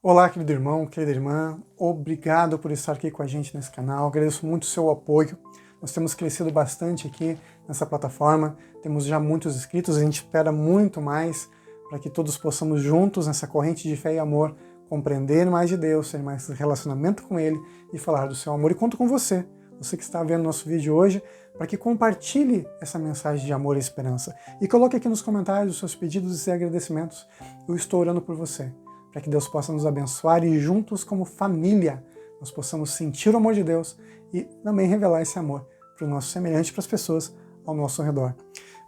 Olá, querido irmão, querida irmã, obrigado por estar aqui com a gente nesse canal, agradeço muito o seu apoio. Nós temos crescido bastante aqui nessa plataforma, temos já muitos inscritos, a gente espera muito mais para que todos possamos juntos, nessa corrente de fé e amor, compreender mais de Deus, ter mais relacionamento com Ele e falar do seu amor. E conto com você que está vendo nosso vídeo hoje, para que compartilhe essa mensagem de amor e esperança. E coloque aqui nos comentários os seus pedidos e agradecimentos. Eu estou orando por você, para que Deus possa nos abençoar e juntos, como família, nós possamos sentir o amor de Deus e também revelar esse amor para o nosso semelhante, para as pessoas ao nosso redor.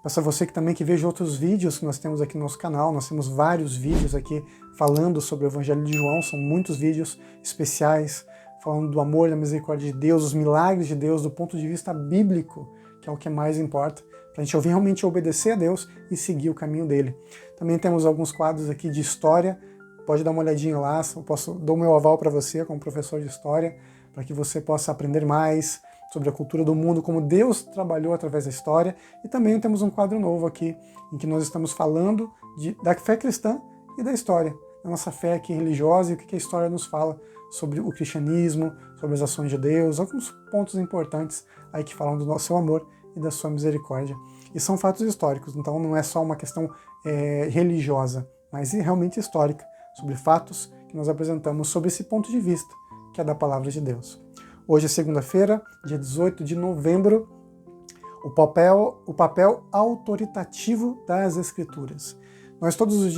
Peço a você que veja outros vídeos que nós temos aqui no nosso canal. Nós temos vários vídeos aqui falando sobre o Evangelho de João, são muitos vídeos especiais, falando do amor e da misericórdia de Deus, os milagres de Deus do ponto de vista bíblico, que é o que mais importa, para a gente realmente obedecer a Deus e seguir o caminho dele. Também temos alguns quadros aqui de história, pode dar uma olhadinha lá, dou o meu aval para você como professor de história, para que você possa aprender mais sobre a cultura do mundo, como Deus trabalhou através da história. E também temos um quadro novo aqui, em que nós estamos falando da fé cristã e da história, da nossa fé aqui religiosa e o que a história nos fala sobre o cristianismo, sobre as ações de Deus, alguns pontos importantes aí que falam do nosso amor e da sua misericórdia. E são fatos históricos, então não é só uma questão religiosa, mas realmente histórica, sobre fatos que nós apresentamos sob esse ponto de vista, que é da Palavra de Deus. Hoje é segunda-feira, dia 18 de novembro, o papel autoritativo das Escrituras. Nós todos os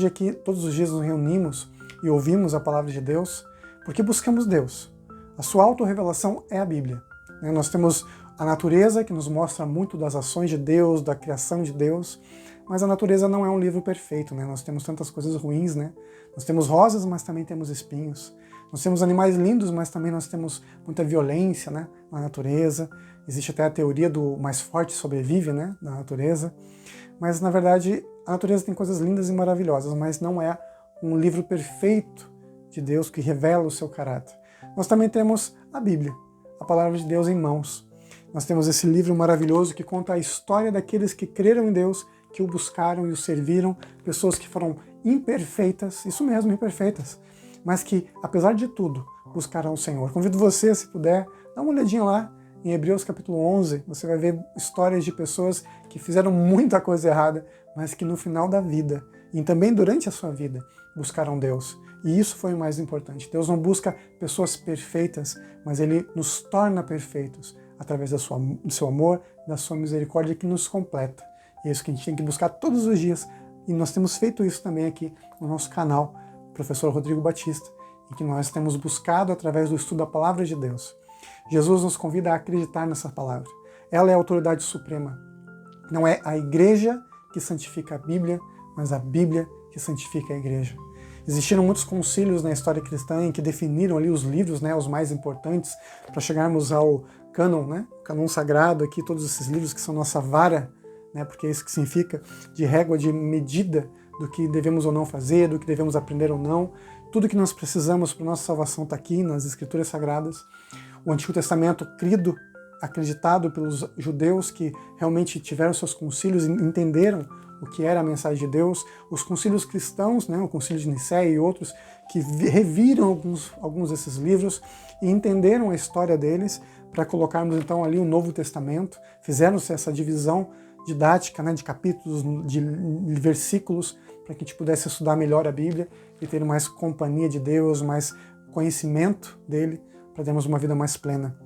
dias nos reunimos e ouvimos a Palavra de Deus, porque buscamos Deus. A sua autorrevelação é a Bíblia. Nós temos a natureza, que nos mostra muito das ações de Deus, da criação de Deus, mas a natureza não é um livro perfeito, Nós temos tantas coisas ruins, Nós temos rosas, mas também temos espinhos. Nós temos animais lindos, mas também nós temos muita violência, na natureza. Existe até a teoria do mais forte sobrevive, na natureza. Mas, na verdade, a natureza tem coisas lindas e maravilhosas, mas não é um livro perfeito de Deus que revela o seu caráter. Nós também temos a Bíblia, a Palavra de Deus em mãos. Nós temos esse livro maravilhoso que conta a história daqueles que creram em Deus, que o buscaram e o serviram, pessoas que foram imperfeitas, isso mesmo, imperfeitas, mas que, apesar de tudo, buscaram o Senhor. Convido você, se puder, dá uma olhadinha lá em Hebreus capítulo 11, você vai ver histórias de pessoas que fizeram muita coisa errada, mas que no final da vida, e também durante a sua vida, buscaram Deus. E isso foi o mais importante. Deus não busca pessoas perfeitas, mas Ele nos torna perfeitos através do seu amor, da sua misericórdia que nos completa. E é isso que a gente tem que buscar todos os dias. E nós temos feito isso também aqui no nosso canal, Professor Rodrigo Batista, em que nós temos buscado através do estudo da Palavra de Deus. Jesus nos convida a acreditar nessa palavra. Ela é a autoridade suprema. Não é a igreja que santifica a Bíblia, mas a Bíblia que santifica a igreja. Existiram muitos concílios na história cristã em que definiram ali os livros, os mais importantes, para chegarmos ao cânon, cânon sagrado aqui, todos esses livros que são nossa vara, porque é isso que significa, de régua, de medida do que devemos ou não fazer, do que devemos aprender ou não. Tudo que nós precisamos para a nossa salvação está aqui nas Escrituras Sagradas. O Antigo Testamento, acreditado pelos judeus que realmente tiveram seus concílios e entenderam o que era a mensagem de Deus. Os concílios cristãos, o Concílio de Nicéia e outros, que reviram alguns desses livros e entenderam a história deles para colocarmos então ali o Novo Testamento. Fizeram-se essa divisão didática, de capítulos, de versículos, para que a gente pudesse estudar melhor a Bíblia e ter mais companhia de Deus, mais conhecimento dele, para termos uma vida mais plena.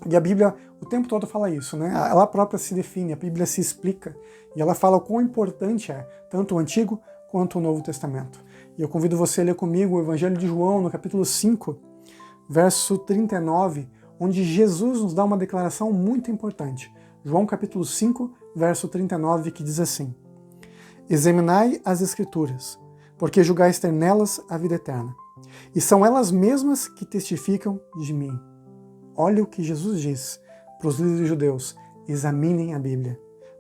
E a Bíblia o tempo todo fala isso, Ela própria se define, a Bíblia se explica, e ela fala o quão importante é tanto o Antigo quanto o Novo Testamento. E eu convido você a ler comigo o Evangelho de João, no capítulo 5, verso 39, onde Jesus nos dá uma declaração muito importante. João capítulo 5, verso 39, que diz assim: Examinai as Escrituras, porque julgais ter nelas a vida eterna, e são elas mesmas que testificam de mim. Olha o que Jesus diz para os líderes judeus: examinem a Bíblia,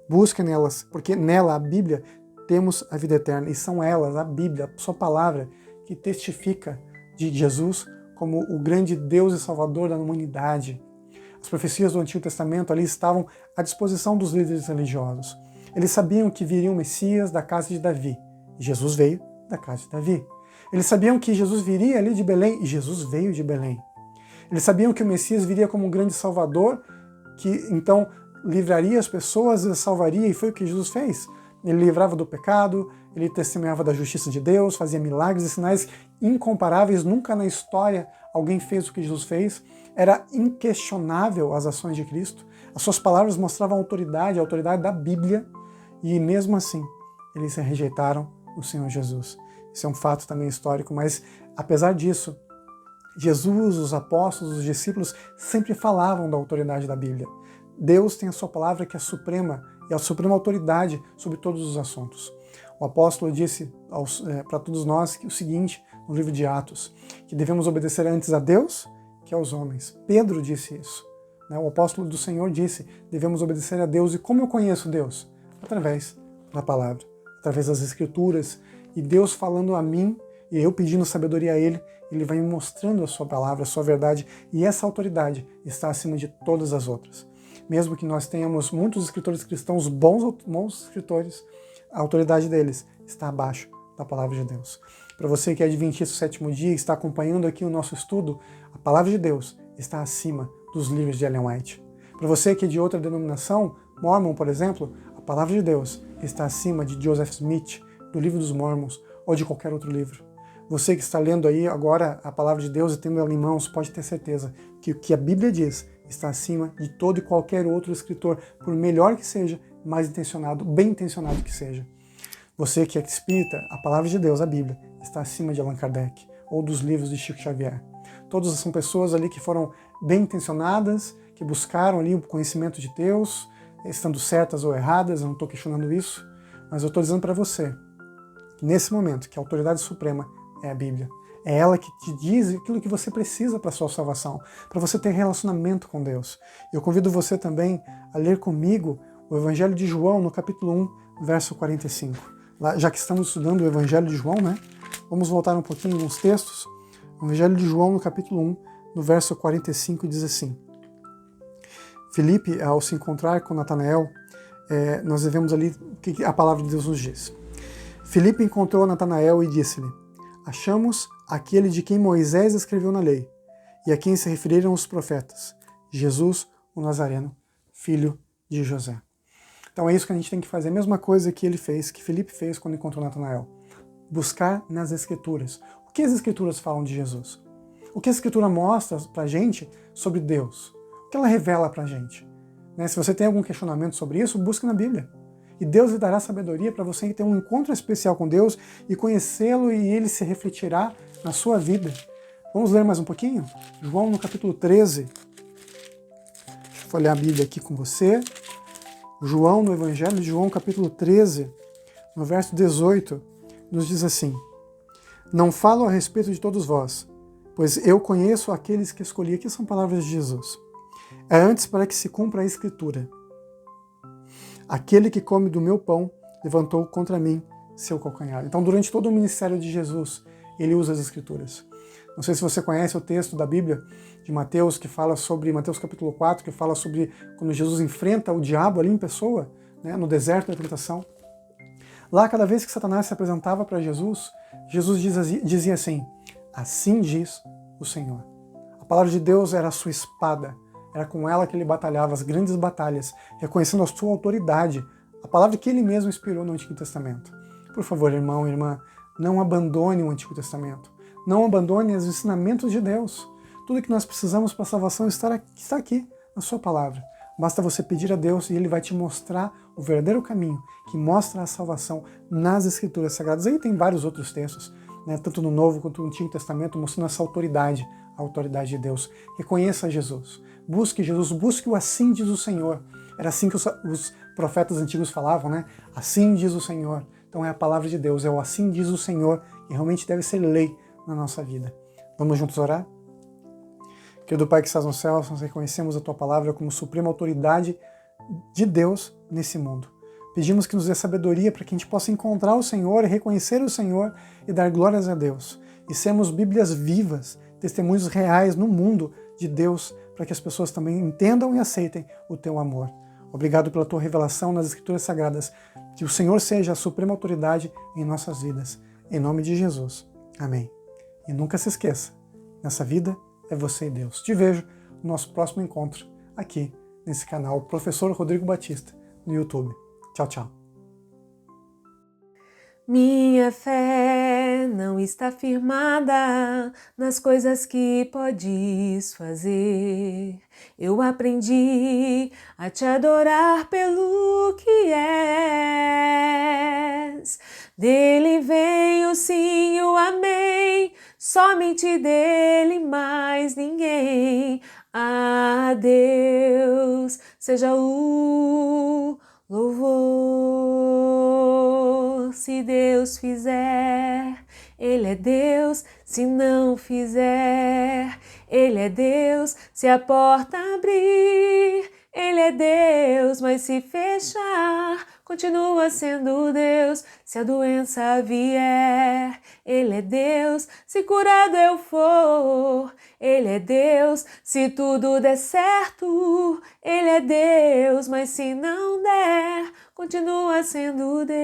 busquem nelas, porque nela, a Bíblia, temos a vida eterna, e são elas, a Bíblia, a sua palavra, que testifica de Jesus como o grande Deus e Salvador da humanidade. As profecias do Antigo Testamento ali estavam à disposição dos líderes religiosos. Eles sabiam que viria um Messias da casa de Davi, e Jesus veio da casa de Davi. Eles sabiam que Jesus viria ali de Belém, e Jesus veio de Belém. Eles sabiam que o Messias viria como um grande salvador, que então livraria as pessoas e salvaria, e foi o que Jesus fez. Ele livrava do pecado, ele testemunhava da justiça de Deus, fazia milagres e sinais incomparáveis. Nunca na história alguém fez o que Jesus fez. Era inquestionável as ações de Cristo. As suas palavras mostravam a autoridade da Bíblia, e mesmo assim eles rejeitaram o Senhor Jesus. Isso é um fato também histórico, mas apesar disso, Jesus, os apóstolos, os discípulos sempre falavam da autoridade da Bíblia. Deus tem a sua palavra que é suprema, e a suprema autoridade sobre todos os assuntos. O apóstolo disse para todos nós o seguinte, no livro de Atos, que devemos obedecer antes a Deus que aos homens. Pedro disse isso. O apóstolo do Senhor disse, devemos obedecer a Deus. E como eu conheço Deus? Através da palavra, através das Escrituras. E Deus falando a mim, e eu pedindo sabedoria a Ele, Ele vai me mostrando a sua palavra, a sua verdade. E essa autoridade está acima de todas as outras. Mesmo que nós tenhamos muitos escritores cristãos, bons escritores, a autoridade deles está abaixo da palavra de Deus. Para você que é adventista do sétimo dia e está acompanhando aqui o nosso estudo, a palavra de Deus está acima dos livros de Ellen White. Para você que é de outra denominação, Mormon, por exemplo, a palavra de Deus está acima de Joseph Smith, do livro dos Mormons, ou de qualquer outro livro. Você que está lendo aí agora a palavra de Deus e tendo ela em mãos, pode ter certeza que o que a Bíblia diz está acima de todo e qualquer outro escritor, por melhor que seja, mais intencionado, bem intencionado que seja. Você que é espírita, a palavra de Deus, a Bíblia, está acima de Allan Kardec ou dos livros de Chico Xavier. Todas são pessoas ali que foram bem intencionadas, que buscaram ali o conhecimento de Deus, estando certas ou erradas, eu não estou questionando isso, mas eu estou dizendo para você, que nesse momento, que a autoridade suprema é a Bíblia. É ela que te diz aquilo que você precisa para a sua salvação, para você ter relacionamento com Deus. Eu convido você também a ler comigo o Evangelho de João, no capítulo 1, verso 45. Lá, já que estamos estudando o Evangelho de João, vamos voltar um pouquinho nos textos. O Evangelho de João, no capítulo 1, no verso 45, diz assim. Filipe, ao se encontrar com Natanael, nós vemos ali o que a palavra de Deus nos diz. Filipe encontrou Natanael e disse-lhe, achamos aquele de quem Moisés escreveu na lei, e a quem se referiram os profetas, Jesus, o Nazareno, filho de José. Então é isso que a gente tem que fazer, a mesma coisa que ele fez, que Filipe fez quando encontrou Natanael. Buscar nas Escrituras. O que as Escrituras falam de Jesus? O que a Escritura mostra pra gente sobre Deus? O que ela revela pra gente? Se você tem algum questionamento sobre isso, busque na Bíblia. E Deus lhe dará sabedoria para você ter um encontro especial com Deus e conhecê-lo, e ele se refletirá na sua vida. Vamos ler mais um pouquinho? João no capítulo 13. Deixa eu folhear a Bíblia aqui com você. João, no Evangelho de João, capítulo 13, no verso 18, nos diz assim, não falo a respeito de todos vós, pois eu conheço aqueles que escolhi. Aqui são palavras de Jesus. É antes para que se cumpra a Escritura. Aquele que come do meu pão levantou contra mim seu calcanhar. Então, durante todo o ministério de Jesus, ele usa as Escrituras. Não sei se você conhece o texto da Bíblia de Mateus, que fala sobre, Mateus capítulo 4, que fala sobre quando Jesus enfrenta o diabo ali em pessoa, no deserto da tentação. Lá, cada vez que Satanás se apresentava para Jesus, Jesus dizia assim, assim diz o Senhor. A palavra de Deus era a sua espada, era com ela que ele batalhava as grandes batalhas, reconhecendo a sua autoridade, a palavra que ele mesmo inspirou no Antigo Testamento. Por favor, irmão e irmã, não abandone o Antigo Testamento. Não abandone os ensinamentos de Deus. Tudo que nós precisamos para a salvação está aqui, na sua palavra. Basta você pedir a Deus e Ele vai te mostrar o verdadeiro caminho, que mostra a salvação nas Escrituras Sagradas. Aí tem vários outros textos, tanto no Novo quanto no Antigo Testamento, mostrando essa autoridade, a autoridade de Deus. Reconheça Jesus. Busque Jesus, busque o assim diz o Senhor. Era assim que os profetas antigos falavam, Assim diz o Senhor. Então é a palavra de Deus, é o assim diz o Senhor, que realmente deve ser lei na nossa vida. Vamos juntos orar? Querido Pai que estás no céu, nós reconhecemos a Tua palavra como suprema autoridade de Deus nesse mundo. Pedimos que nos dê sabedoria para que a gente possa encontrar o Senhor e reconhecer o Senhor e dar glórias a Deus. E sermos Bíblias vivas, testemunhos reais no mundo de Deus, para que as pessoas também entendam e aceitem o Teu amor. Obrigado pela Tua revelação nas Escrituras Sagradas. Que o Senhor seja a suprema autoridade em nossas vidas. Em nome de Jesus. Amém. E nunca se esqueça, nessa vida é você e Deus. Te vejo no nosso próximo encontro aqui nesse canal Professor Rodrigo Batista no YouTube. Tchau, tchau. Minha fé não está firmada nas coisas que podes fazer. Eu aprendi a te adorar pelo que és. Dele vem o sim e o amém, somente dele mais ninguém. A Deus seja o louvor. Se Deus fizer, Ele é Deus. Se não fizer, Ele é Deus. Se a porta abrir, Ele é Deus. Mas se fechar, continua sendo Deus. Se a doença vier, Ele é Deus. Se curado eu for, Ele é Deus. Se tudo der certo, Ele é Deus. Mas se não der, continua sendo Deus.